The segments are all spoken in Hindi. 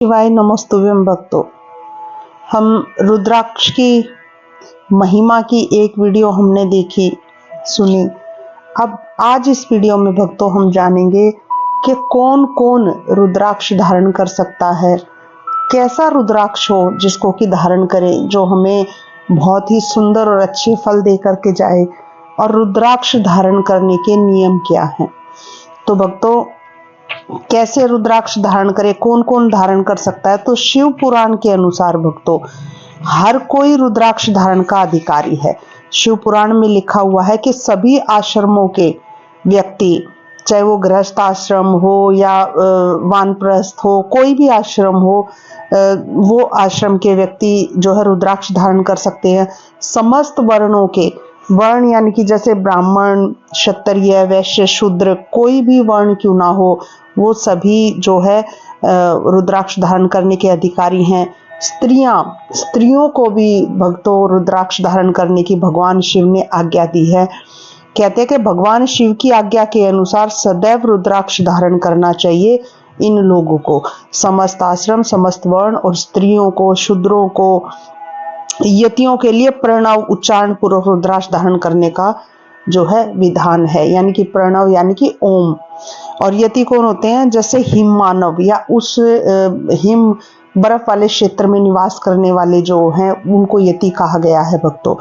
शिवाय नमस्तुभ्यं भक्तों। हम रुद्राक्ष की महिमा की एक वीडियो हमने देखी सुनी। अब आज इस वीडियो में भक्तों हम जानेंगे कि कौन कौन रुद्राक्ष धारण कर सकता है, कैसा रुद्राक्ष हो जिसको कि धारण करें जो हमें बहुत ही सुंदर और अच्छे फल दे करके जाए, और रुद्राक्ष धारण करने के नियम क्या हैं। तो भक्तों, कैसे रुद्राक्ष धारण करें, कौन कौन धारण कर सकता है। तो शिव पुराण के अनुसार भक्तों हर कोई रुद्राक्ष धारण का अधिकारी है। शिव पुराण में लिखा हुआ है कि सभी आश्रमों के व्यक्ति, चाहे वो गृहस्थ आश्रम हो या वानप्रस्थ हो, कोई भी आश्रम हो, वो आश्रम के व्यक्ति जो है रुद्राक्ष धारण कर सकते हैं। समस्त वर्णों के वर्ण यानी कि जैसे ब्राह्मण, क्षत्रिय, वैश्य, शूद्र, कोई भी वर्ण क्यों ना हो, वो सभी जो है रुद्राक्ष धारण करने के अधिकारी हैं। स्त्रियों को भी भक्तों रुद्राक्ष धारण करने की भगवान शिव ने आज्ञा दी है। कहते हैं कि भगवान शिव की आज्ञा के अनुसार सदैव रुद्राक्ष धारण करना चाहिए इन लोगों को। समस्त आश्रम, समस्त वर्ण और स्त्रियों को, शूद्रों को, यतियों के लिए प्रणव उच्चारण पूर्वक रुद्राक्ष धारण करने का जो है विधान है, यानी कि प्रणव यानी कि ओम। और यति कौन होते हैं? जैसे हिम मानव या उस हिम बर्फ वाले क्षेत्र में निवास करने वाले जो हैं उनको यति कहा गया है भक्तों।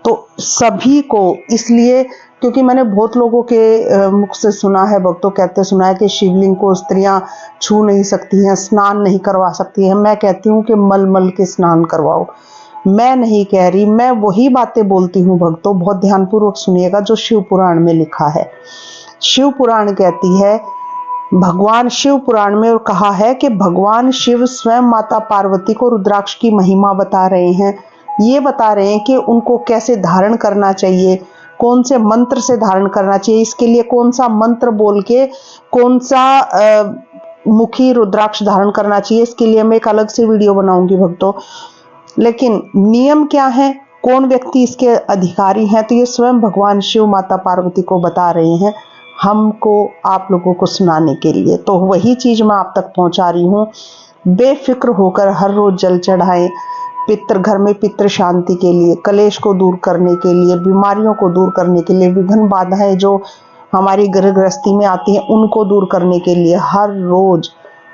तो सभी को इसलिए, क्योंकि मैंने बहुत लोगों के मुख से सुना है भक्तों, कहते सुना है कि शिवलिंग को स्त्रियां छू नहीं सकती हैं, स्नान नहीं करवा सकती हैं। मैं कहती हूँ कि मल के स्नान करवाओ। मैं नहीं कह रही, मैं वही बातें बोलती हूँ भक्तों, बहुत ध्यानपूर्वक सुनिएगा जो शिव पुराण में लिखा है। शिव पुराण कहती है, भगवान शिव पुराण में कहा है कि भगवान शिव स्वयं माता पार्वती को रुद्राक्ष की महिमा बता रहे हैं। ये बता रहे हैं कि उनको कैसे धारण करना चाहिए, कौन से मंत्र से धारण करना चाहिए, इसके लिए कौन सा मंत्र बोल के कौन सा मुखी रुद्राक्ष धारण करना चाहिए। इसके लिए मैं एक अलग से वीडियो बनाऊंगी भक्तों। लेकिन नियम क्या है, कौन व्यक्ति इसके अधिकारी हैं, तो ये स्वयं भगवान शिव माता पार्वती को बता रहे हैं हमको, आप लोगों को सुनाने के लिए। तो वही चीज मैं आप तक पहुंचा रही हूँ। बेफिक्र होकर हर रोज जल चढ़ाएं, पितृ घर में पितृ शांति के लिए, कलेश को दूर करने के लिए, बीमारियों को दूर करने के लिए, विघ्न बाधाएं जो हमारी गृह गृहस्थी में आती हैं उनको दूर करने के लिए हर रोज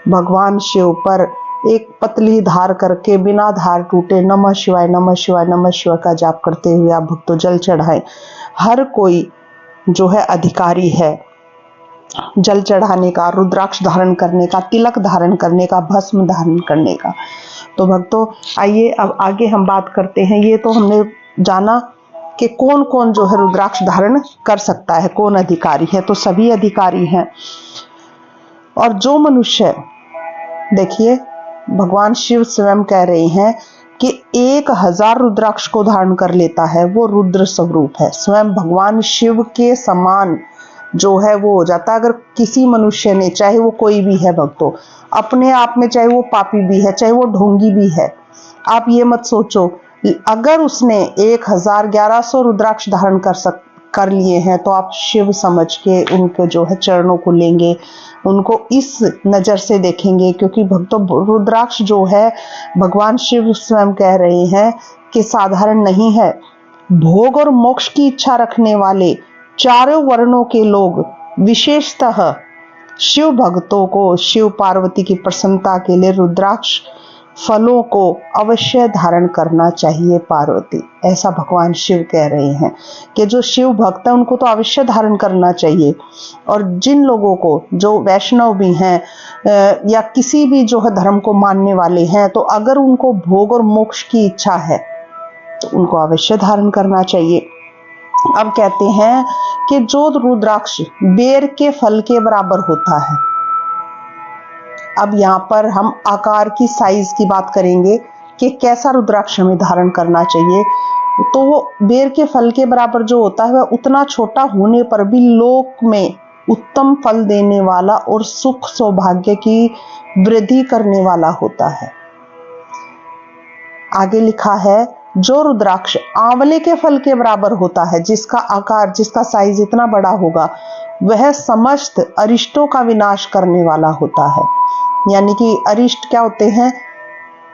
भगवान शिव पर एक पतली धार करके बिना धार टूटे नमः शिवाय नमः शिवाय नमः शिवाय का जाप करते हुए आप भक्तों जल चढ़ाएं। हर कोई जो है अधिकारी है जल चढ़ाने का, रुद्राक्ष धारण करने का, तिलक धारण करने का, भस्म धारण करने का। तो भक्तों आइए अब आगे हम बात करते हैं। ये तो हमने जाना कि कौन कौन जो है रुद्राक्ष धारण कर सकता है, कौन अधिकारी है। तो सभी अधिकारी हैं। और जो मनुष्य, देखिए भगवान शिव स्वयं कह रहे हैं कि 1000 रुद्राक्ष को धारण कर लेता है वो रुद्र स्वरूप है। स्वयं भगवान शिव के समान जो है वो हो जाता है। अगर किसी मनुष्य ने, चाहे वो कोई भी है भक्तों, अपने आप में चाहे वो पापी भी है, चाहे वो ढोंगी भी है, आप ये मत सोचो, अगर उसने 1100 रुद्राक्ष धारण कर लिए हैं तो आप शिव समझ के उनके जो है चरणों को लेंगे, उनको इस नजर से देखेंगे। क्योंकि भक्तों रुद्राक्ष जो है भगवान शिव स्वयं कह रहे हैं कि साधारण नहीं है। भोग और मोक्ष की इच्छा रखने वाले चारों वर्णों के लोग, विशेषतः शिव भक्तों को शिव पार्वती की प्रसन्नता के लिए रुद्राक्ष फलों को अवश्य धारण करना चाहिए पार्वती। ऐसा भगवान शिव कह रहे हैं कि जो शिव भक्त है उनको तो अवश्य धारण करना चाहिए। और जिन लोगों को, जो वैष्णव भी हैं या किसी भी जो है धर्म को मानने वाले हैं, तो अगर उनको भोग और मोक्ष की इच्छा है तो उनको अवश्य धारण करना चाहिए। अब कहते हैं कि जो रुद्राक्ष बेर के फल के बराबर होता है, अब यहाँ पर हम आकार की, साइज की बात करेंगे कि कैसा रुद्राक्ष हमें धारण करना चाहिए। तो वो बेर के फल के बराबर जो होता है वह उतना छोटा होने पर भी लोक में उत्तम फल देने वाला और सुख सौभाग्य की वृद्धि करने वाला होता है। आगे लिखा है, जो रुद्राक्ष आंवले के फल के बराबर होता है, जिसका आकार, जिसका साइज इतना बड़ा होगा, वह समस्त अरिष्टों का विनाश करने वाला होता है। यानी कि अरिष्ट क्या होते हैं?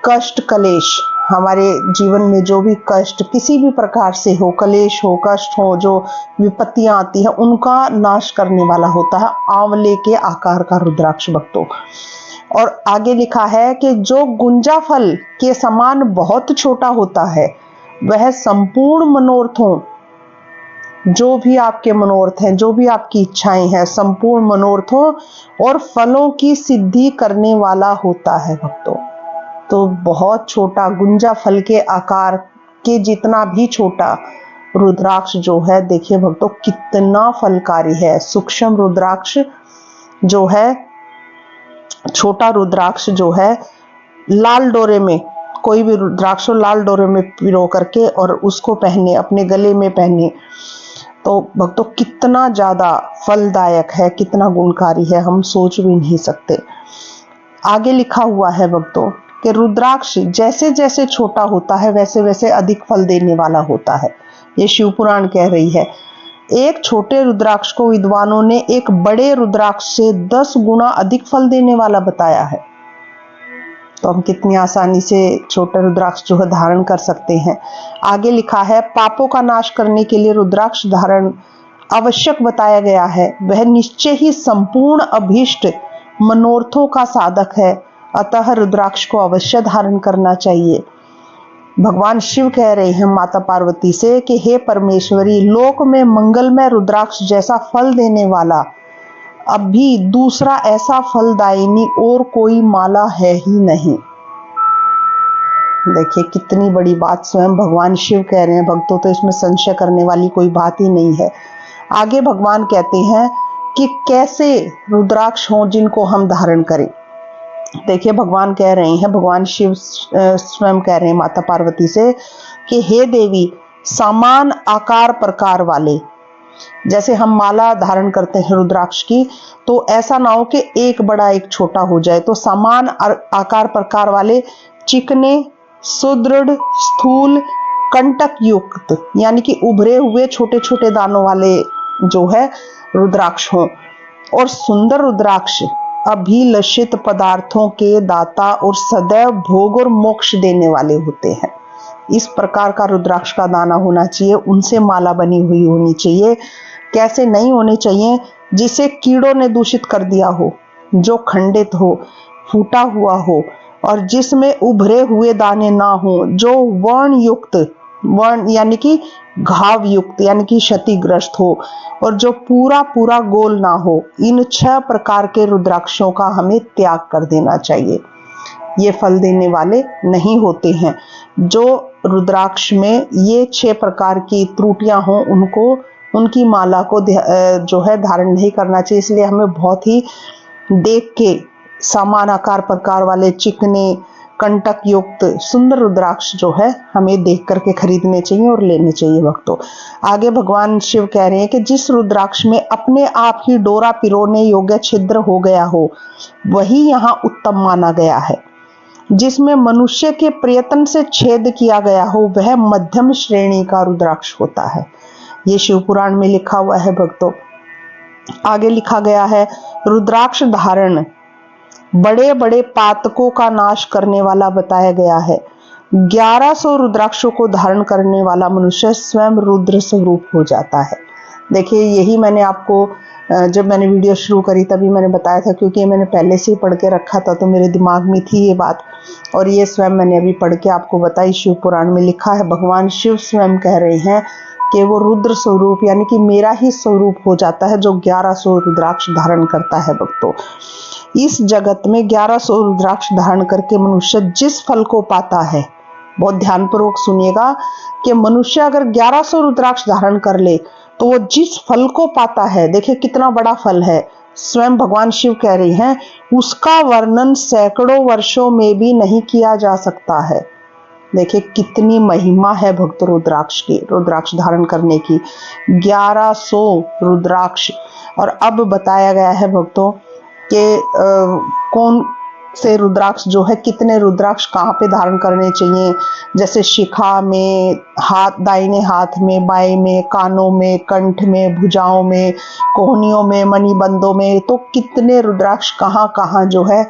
कष्ट, कलेश। हमारे जीवन में जो भी कष्ट किसी भी प्रकार से हो, कलेश हो, कष्ट हो, जो विपत्तियां आती है, उनका नाश करने वाला होता है आंवले के आकार का रुद्राक्ष भक्तों। और आगे लिखा है कि जो गुंजा फल के समान बहुत छोटा होता है, वह संपूर्ण मनोरथों, जो भी आपके मनोरथ हैं, जो भी आपकी इच्छाएं हैं, संपूर्ण मनोरथों और फलों की सिद्धि करने वाला होता है भक्तों। तो बहुत छोटा, गुंजा फल के आकार के जितना भी छोटा रुद्राक्ष जो है, देखिए भक्तों कितना फलकारी है। सूक्ष्म रुद्राक्ष जो है, छोटा रुद्राक्ष जो है, लाल डोरे में, कोई भी रुद्राक्ष लाल डोरे में पिरो करके और उसको पहने, अपने गले में पहने, तो भक्तों कितना ज्यादा फलदायक है, कितना गुणकारी है, हम सोच भी नहीं सकते। आगे लिखा हुआ है भक्तों कि रुद्राक्ष जैसे जैसे छोटा होता है, वैसे वैसे अधिक फल देने वाला होता है। ये शिव पुराण कह रही है। एक छोटे रुद्राक्ष को विद्वानों ने एक बड़े रुद्राक्ष से 10 गुना अधिक फल देने वाला बताया है। तो हम कितनी आसानी से छोटे रुद्राक्ष जो है धारण कर सकते हैं। आगे लिखा है, पापों का नाश करने के लिए रुद्राक्ष धारण आवश्यक बताया गया है। वह निश्चय ही संपूर्ण अभीष्ट मनोरथों का साधक है, अतः रुद्राक्ष को अवश्य धारण करना चाहिए। भगवान शिव कह रहे हैं माता पार्वती से कि हे परमेश्वरी, लोक में मंगलमय रुद्राक्ष जैसा फल देने वाला अभी दूसरा ऐसा फलदायिनी और कोई माला है ही नहीं। देखिए कितनी बड़ी बात स्वयं भगवान शिव कह रहे हैं भक्तों, तो इसमें संशय करने वाली कोई बात ही नहीं है। आगे भगवान कहते हैं कि कैसे रुद्राक्ष हो जिनको हम धारण करें। देखिए भगवान कह रहे हैं, भगवान शिव स्वयं कह रहे हैं माता पार्वती से कि हे देवी, समान आकार प्रकार वाले, जैसे हम माला धारण करते हैं रुद्राक्ष की, तो ऐसा ना हो कि एक बड़ा एक छोटा हो जाए, तो समान आकार प्रकार वाले चिकने, सुदृढ़, स्थूल, कंटक युक्त, यानी कि उभरे हुए छोटे छोटे दानों वाले जो है रुद्राक्ष हो। और सुंदर रुद्राक्ष अभिलषित पदार्थों के दाता और सदैव भोग और मोक्ष देने वाले होते हैं। इस प्रकार का रुद्राक्ष का दाना होना चाहिए, उनसे माला बनी हुई होनी चाहिए। कैसे नहीं होने चाहिए? जिसे कीड़ों ने दूषित कर दिया हो, जो खंडित हो, फूटा हुआ हो, और जिसमें उभरे हुए दाने ना हो, जो वर्ण युक्त, वर्ण यानी कि घाव युक्त, यानी कि क्षतिग्रस्त हो, और जो पूरा पूरा गोल ना हो। इन 6 प्रकार के रुद्राक्षों का हमें त्याग कर देना चाहिए। ये फल देने वाले नहीं होते हैं। जो रुद्राक्ष में ये 6 प्रकार की त्रुटियां हों, उनको, उनकी माला को जो है धारण नहीं करना चाहिए। इसलिए हमें बहुत ही देख के समान आकार प्रकार वाले चिकने, कंटक युक्त सुंदर रुद्राक्ष जो है हमें देख करके खरीदने चाहिए और लेने चाहिए भक्तों। आगे भगवान शिव कह रहे हैं कि जिस रुद्राक्ष में अपने आप ही डोरा पिरोने योग्य छिद्र हो गया हो, वही यहाँ उत्तम माना गया है। जिसमें मनुष्य के प्रयत्न से छेद किया गया हो, वह मध्यम श्रेणी का रुद्राक्ष होता है। ये शिव पुराण में लिखा हुआ है भक्तों। आगे लिखा गया है, रुद्राक्ष धारण बड़े बड़े पातकों का नाश करने वाला बताया गया है। 1100 रुद्राक्षों को धारण करने वाला मनुष्य स्वयं रुद्र स्वरूप हो जाता है। देखिए यही मैंने आपको जब मैंने वीडियो शुरू करी तभी मैंने बताया था, क्योंकि मैंने पहले से ही पढ़ के रखा था, तो मेरे दिमाग में थी ये बात, और ये स्वयं मैंने अभी पढ़ के आपको बताई। शिव पुराण में लिखा है, भगवान शिव स्वयं कह रहे हैं कि वो रुद्र स्वरूप यानी कि मेरा ही स्वरूप हो जाता है, जो 1100 रुद्राक्ष धारण करता है भक्तों। इस जगत में 1100 रुद्राक्ष धारण करके मनुष्य जिस फल को पाता है, बहुत ध्यानपूर्वक सुनिएगा, कि मनुष्य अगर 1100 रुद्राक्ष धारण कर ले तो वो जिस फल को पाता है, देखिए कितना बड़ा फल है, स्वयं भगवान शिव कह रही हैं, उसका वर्णन सैकड़ों वर्षों में भी नहीं किया जा सकता है। देखिए कितनी महिमा है भक्त रुद्राक्ष की, रुद्राक्ष धारण करने की। 1100 रुद्राक्ष। और अब बताया गया है भक्तों कि कौन से रुद्राक्ष जो है, कितने रुद्राक्ष कहाँ पे धारण करने चाहिए, जैसे शिखा में, हाथ, दाहिने हाथ में, बाएं में, कानों में, कंठ में, भुजाओं में, कोहनियों में, मणिबंधों में, तो कितने रुद्राक्ष कहाँ कहाँ जो है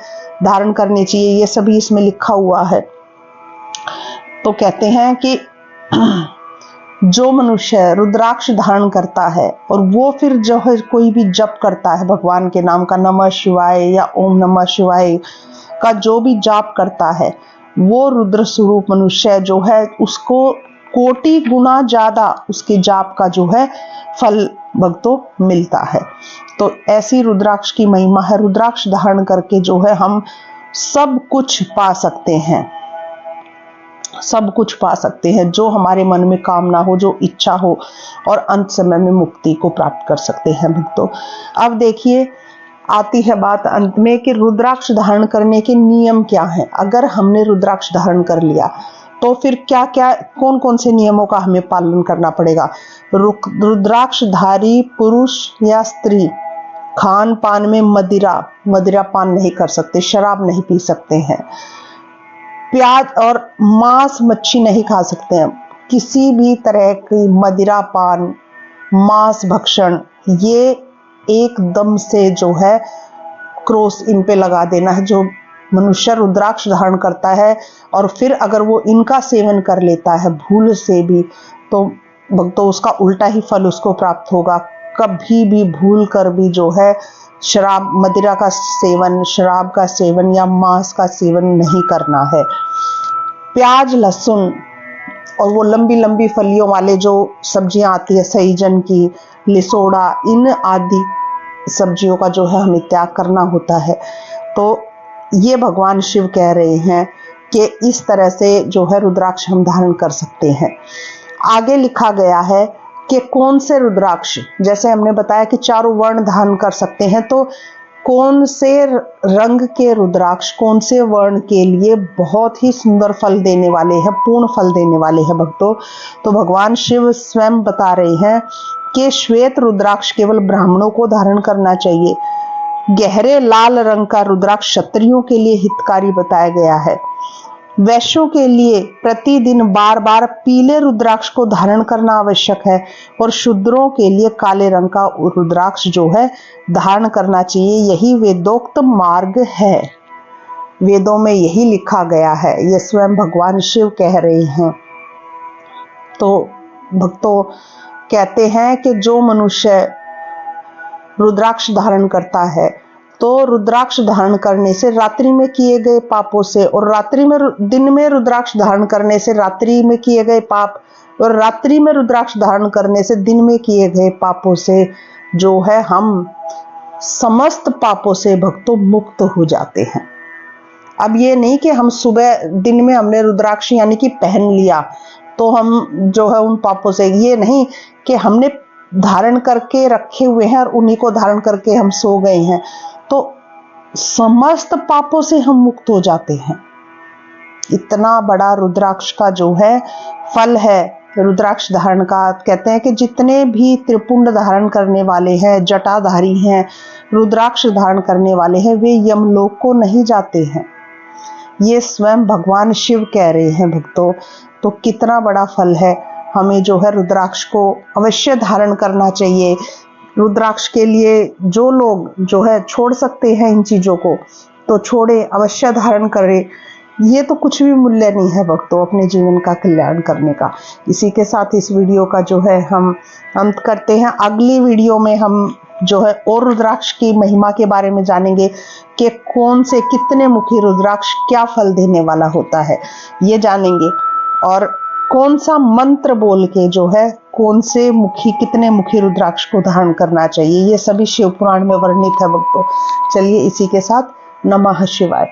धारण करने चाहिए, ये सभी इसमें लिखा हुआ है। तो कहते हैं कि जो मनुष्य रुद्राक्ष धारण करता है और वो फिर जो है कोई भी जप करता है भगवान के नाम का, नमः शिवाय या ओम नमः शिवाय का जो भी जाप करता है, वो रुद्र स्वरूप मनुष्य जो है उसको कोटि गुना ज्यादा उसके जाप का जो है फल भक्तों मिलता है। तो ऐसी रुद्राक्ष की महिमा है। रुद्राक्ष धारण करके जो है हम सब कुछ पा सकते हैं, सब कुछ पा सकते हैं, जो हमारे मन में कामना हो, जो इच्छा हो, और अंत समय में मुक्ति को प्राप्त कर सकते हैं भक्तों। अब देखिए, आती है बात अंत में कि रुद्राक्ष धारण करने के नियम क्या हैं। अगर हमने रुद्राक्ष धारण कर लिया तो फिर क्या क्या, कौन कौन से नियमों का हमें पालन करना पड़ेगा। रुद्राक्षधारी पुरुष या स्त्री खान पान में मदिरा पान नहीं कर सकते, शराब नहीं पी सकते हैं, प्याज और मांस मच्छी नहीं खा सकते हैं, किसी भी तरह की मदिरा पान, मांस भक्षण, ये एकदम से जो है क्रॉस इन पे लगा देना है। जो मनुष्य रुद्राक्ष धारण करता है और फिर अगर वो इनका सेवन कर लेता है भूल से भी, तो भक्तों उसका उल्टा ही फल उसको प्राप्त होगा। कभी भी भूल कर भी जो है शराब, मदिरा का सेवन, शराब का सेवन या मांस का सेवन नहीं करना है। प्याज, लहसुन और वो लंबी लंबी फलियों वाले जो सब्जियां आती है, सहीजन की, लिसोड़ा, इन आदि सब्जियों का जो है हमें त्याग करना होता है। तो ये भगवान शिव कह रहे हैं कि इस तरह से जो है रुद्राक्ष हम धारण कर सकते हैं। आगे लिखा गया है कि कौन से रुद्राक्ष, जैसे हमने बताया कि चारों वर्ण धारण कर सकते हैं, तो कौन से रंग के रुद्राक्ष कौन से वर्ण के लिए बहुत ही सुंदर फल देने वाले हैं, पूर्ण फल देने वाले हैं भक्तों। तो भगवान शिव स्वयं बता रहे हैं कि श्वेत रुद्राक्ष केवल ब्राह्मणों को धारण करना चाहिए। गहरे लाल रंग का रुद्राक्ष क्षत्रियों के लिए हितकारी बताया गया है। वैश्यों के लिए प्रतिदिन बार बार पीले रुद्राक्ष को धारण करना आवश्यक है और शूद्रों के लिए काले रंग का रुद्राक्ष जो है धारण करना चाहिए। यही वेदोक्त मार्ग है, वेदों में यही लिखा गया है, ये स्वयं भगवान शिव कह रहे हैं। तो भक्तों कहते हैं कि जो मनुष्य रुद्राक्ष धारण करता है तो रुद्राक्ष धारण करने से रात्रि में किए गए पापों से, और दिन में रुद्राक्ष धारण करने से रात्रि में किए गए पाप, और रात्रि में रुद्राक्ष धारण करने से दिन में किए गए पापों से जो है हम समस्त पापों से भक्तों मुक्त हो जाते हैं। अब ये नहीं कि हम सुबह दिन में हमने रुद्राक्ष यानी कि पहन लिया तो हम जो है उन पापों से, ये नहीं कि हमने धारण करके रखे हुए हैं और उन्हीं को धारण करके हम सो गए हैं, तो समस्त पापों से हम मुक्त हो जाते हैं। इतना बड़ा रुद्राक्ष का जो है फल है रुद्राक्ष धारण का। कहते हैं कि जितने भी त्रिपुंड धारण करने वाले हैं, जटाधारी हैं, रुद्राक्ष धारण करने वाले हैं, वे यमलोक को नहीं जाते हैं। ये स्वयं भगवान शिव कह रहे हैं भक्तों। तो कितना बड़ा फल है। हमें जो है रुद्राक्ष को अवश्य धारण करना चाहिए। रुद्राक्ष के लिए जो लोग जो है छोड़ सकते हैं इन चीजों को तो छोड़े, अवश्य धारण करें। ये तो कुछ भी मूल्य नहीं है भक्तों अपने जीवन का कल्याण करने का। इसी के साथ इस वीडियो का जो है हम अंत करते हैं। अगली वीडियो में हम जो है और रुद्राक्ष की महिमा के बारे में जानेंगे कि कौन से कितने मुखी रुद्राक्ष क्या फल देने वाला होता है, ये जानेंगे। और कौन सा मंत्र बोल के जो है कौन से मुखी, कितने मुखी रुद्राक्ष को धारण करना चाहिए, ये सभी शिव पुराण में वर्णित है भक्तों। चलिए इसी के साथ नमः शिवाय।